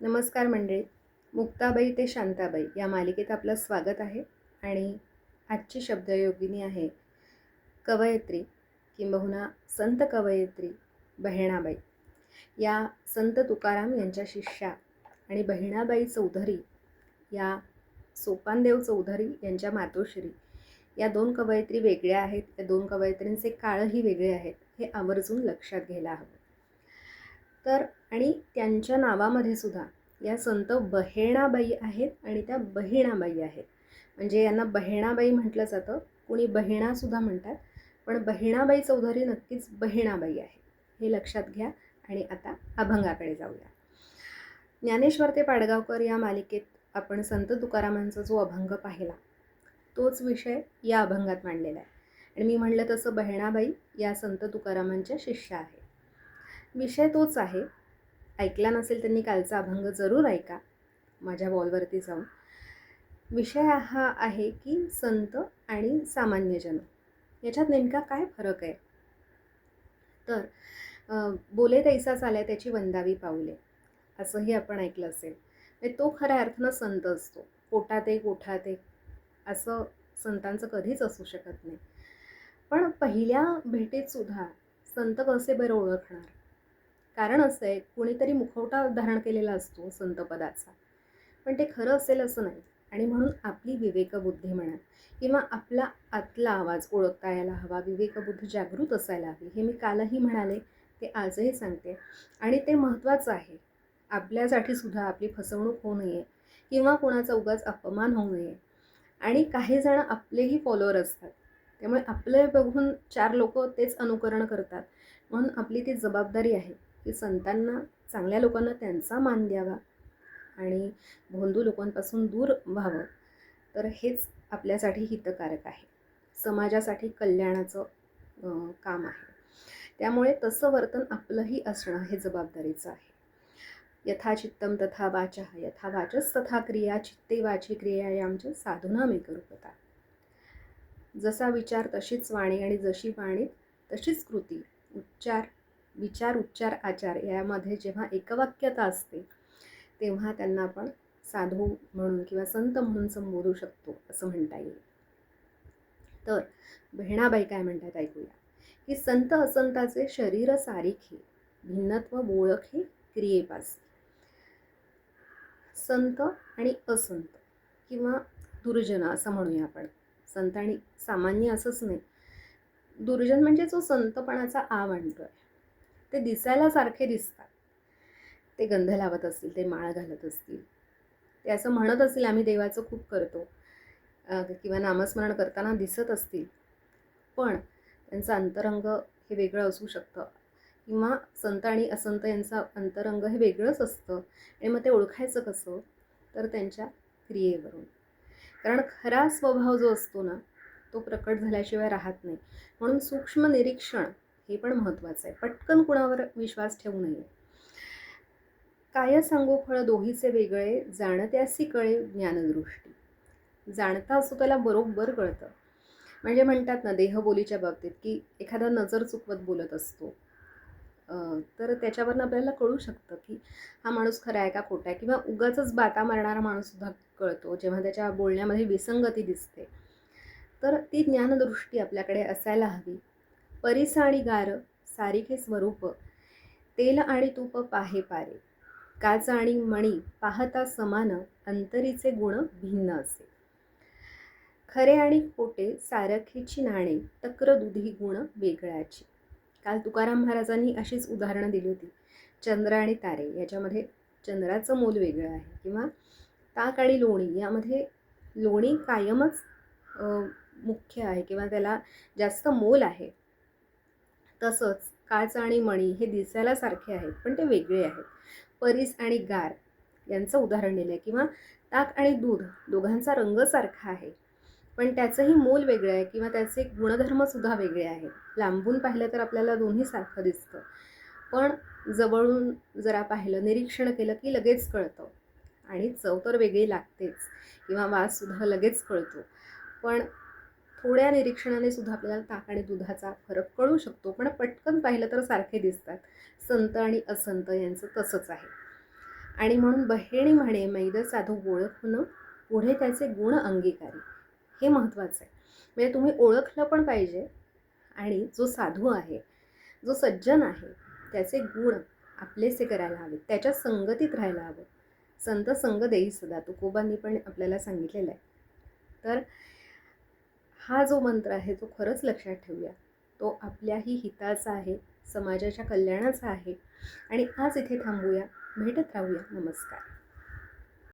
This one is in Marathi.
नमस्कार मंडळी. मुक्ताबाई ते शांताबाई या मालिकेत आपलं स्वागत आहे. आणि आजची शब्दयोगिनी आहे कवयित्री किंबहुना संत कवयित्री बहिणाबाई. या संत तुकाराम यांच्या शिष्या आणि बहिणाबाई चौधरी या सोपानदेव चौधरी यांच्या मातोश्री या दोन कवयित्री वेगळ्या आहेत. या दोन कवयित्रींचे काळही वेगळे आहेत, हे आवर्जून लक्षात घ्यायला हवं. तर आणि त्यांच्या नावामध्ये सुद्धा या संत बहेणाबाई आहेत आणि त्या बहिणाबाई आहेत. म्हणजे यांना बहेणाबाई म्हटलं जातं, कोणी बहिणासुद्धा म्हणतात, पण बहिणाबाई चौधरी नक्कीच बहिणाबाई आहे, हे लक्षात घ्या. आणि आता अभंगाकडे जाऊया. ज्ञानेश्वर ते पाडगावकर या मालिकेत आपण संत तुकारामांचा जो अभंग पाहिला तोच विषय या अभंगात मांडलेला आहे. आणि मी म्हणलं तसं बहिणाबाई या संत तुकारामांच्या शिष्या आहेत. विषय तोच आहे. ऐकला नसेल त्यांनी कालचा अभंग जरूर ऐका माझ्या वॉलवरती जाऊन. विषय हा आहे की संत आणि सामान्यजन याच्यात नेमका काय फरक आहे. तर बोले तैसा चाले त्याची वंदावी पाऊले, असंही आपण ऐकलं असेल. तो खऱ्या अर्थानं संत असतो. पोटात एक कोठात एक असं संतांचं कधीच असू शकत नाही. पण पहिल्या भेटीत सुद्धा संत कसे बरं ओळखणार. कारण असं आहे, कुणीतरी मुखवटा धारण केलेला असतो संतपदाचा, पण ते खरं असेल असं नाही. आणि म्हणून आपली विवेकबुद्धी म्हणा किंवा आपला आतला आवाज ओळखता यायला हवा, विवेकबुद्धी जागृत असायला हवी. हे मी कालही म्हणाले, ते आजही सांगते. आणि ते महत्त्वाचं आहे. आपल्यासाठी सुद्धा आपली फसवणूक होऊ नये किंवा कोणाचा उगाच अपमान होऊ नये. आणि काही जण आपलेही फॉलोअर असतात, त्यामुळे आपले बघून 4 लोक तेच अनुकरण करतात. म्हणून आपली ती जबाबदारी आहे की संतांना, चांगल्या लोकांना त्यांचा मान द्यावा आणि भोंदू लोकांपासून दूर व्हावं. तर हेच आपल्यासाठी हितकारक आहे, समाजासाठी कल्याणाचं काम आहे. त्यामुळे तसं वर्तन आपलंही असणं हे जबाबदारीचं आहे. यथा चित्तम तथा वाचः, यथा वाचस तथा क्रिया, चित्ते वाची क्रिया यांच्या साधना मे करूपता. जसा विचार तशीच वाणी आणि जशी वाणी तशीच कृती. विचार उच्चार आचार यामध्ये जेव्हा एकवाक्यता असते तेव्हा त्यांना आपण साधू म्हणून किंवा संत म्हणून संबोधू शकतो, असं म्हणता येईल. तर बहिणाबाई काय म्हणतात ऐकूया. की संत असंताचे शरीर सारिखे, भिन्नत्व ओळखे क्रियेपास. संत आणि असंत किंवा दुर्जन असं म्हणूया आपण. संत आणि सामान्य असंच नाही. दुर्जन म्हणजे जो संतपणाचा आव आणतोय. ते दिसायला सारखे दिसतात. ते गंध लावत असतील, ते माळ घालत असतील, ते असं म्हणत असतील आम्ही देवाचं खूप करतो किंवा नामस्मरण करताना दिसत असतील, पण त्यांचं अंतरंग हे वेगळं असू शकतं. किंवा संत आणि असंत यांचं अंतरंग हे वेगळंच असतं. आणि मग ते ओळखायचं कसं, तर त्यांच्या क्रियेवरून. कारण खरा स्वभाव जो असतो ना, तो प्रकट झाल्याशिवाय राहत नाही. म्हणून सूक्ष्म निरीक्षण हे पण महत्त्वाचं आहे. पटकन कुणावर विश्वास ठेवू नये. काय सांगू फळ दोहीचे वेगळे, जाणत्यासी कळे ज्ञानदृष्टी. जाणता असतो त्याला बरोबर कळतं. म्हणजे म्हणतात ना देहबोलीच्या बाबतीत की एखादा नजर चुकवत बोलत असतो, तर त्याच्यावरनं आपल्याला कळू शकतं की हा माणूस खरा आहे का खोटा आहे. किंवा उगाचच बाता मारणारा माणूससुद्धा कळतो जेव्हा त्याच्या बोलण्यामध्ये विसंगती दिसते. तर ती ज्ञानदृष्टी आपल्याकडे असायला हवी. परिस आणि गार सारिखे स्वरूप, तेल आणि तूप पाहे पारे. काच आणि मणी पाहता समान, अंतरीचे गुण भिन्न असे. खरे आणि खोटे सारखीची नाणे, तक्र दुधी गुण वेगळ्याची. काल तुकाराम महाराजांनी अशीच उदाहरणं दिली होती. चंद्र आणि तारे याच्यामध्ये चंद्राचं मोल वेगळं आहे. किंवा ताक आणि लोणी यामध्ये लोणी कायमच मुख्य आहे किंवा त्याला जास्त मोल आहे. तसंच काच आणि मणी हे दिसायला सारखे आहेत पण ते वेगळे आहेत. परीस आणि गार यांचं उदाहरण दिलं आहे. किंवा ताक आणि दूध दोघांचा रंग सारखा आहे पण त्याचंही मोल वेगळं आहे किंवा त्याचे गुणधर्मसुद्धा वेगळे आहेत. लांबून पाहिलं तर आपल्याला दोन्ही सारखं दिसतं, पण जवळून जरा पाहिलं, निरीक्षण केलं की लगेच कळतं. आणि चव तर वेगळी लागतेच किंवा वाससुद्धा लगेच कळतो. पण थोड्या निरीक्षणाने सुद्धा आपल्याला ताक आणि दुधाचा फरक कळू शकतो. पण पटकन पाहिलं तर सारखे दिसतात. संत आणि असंत यांचं तसंच आहे. आणि म्हणून बहेणी म्हणे मैद साधू ओळखून पुढे त्याचे गुण अंगीकारी. हे महत्त्वाचं आहे. म्हणजे तुम्ही ओळखलं पण पाहिजे आणि जो साधू आहे, जो सज्जन आहे, त्याचे गुण आपलेसे करायला हवेत, त्याच्या संगतीत राहायला हवं. संत संग देई सदा, तुकोबांनी पण आपल्याला सांगितलेलं आहे. तर हा जो मंत्र आहे तो खरंच लक्षात ठेवूया. तो आपल्याही हिताचा आहे, समाजाच्या कल्याणाचा आहे. आणि आज इथे थांबूया. भेटत राहूया. नमस्कार.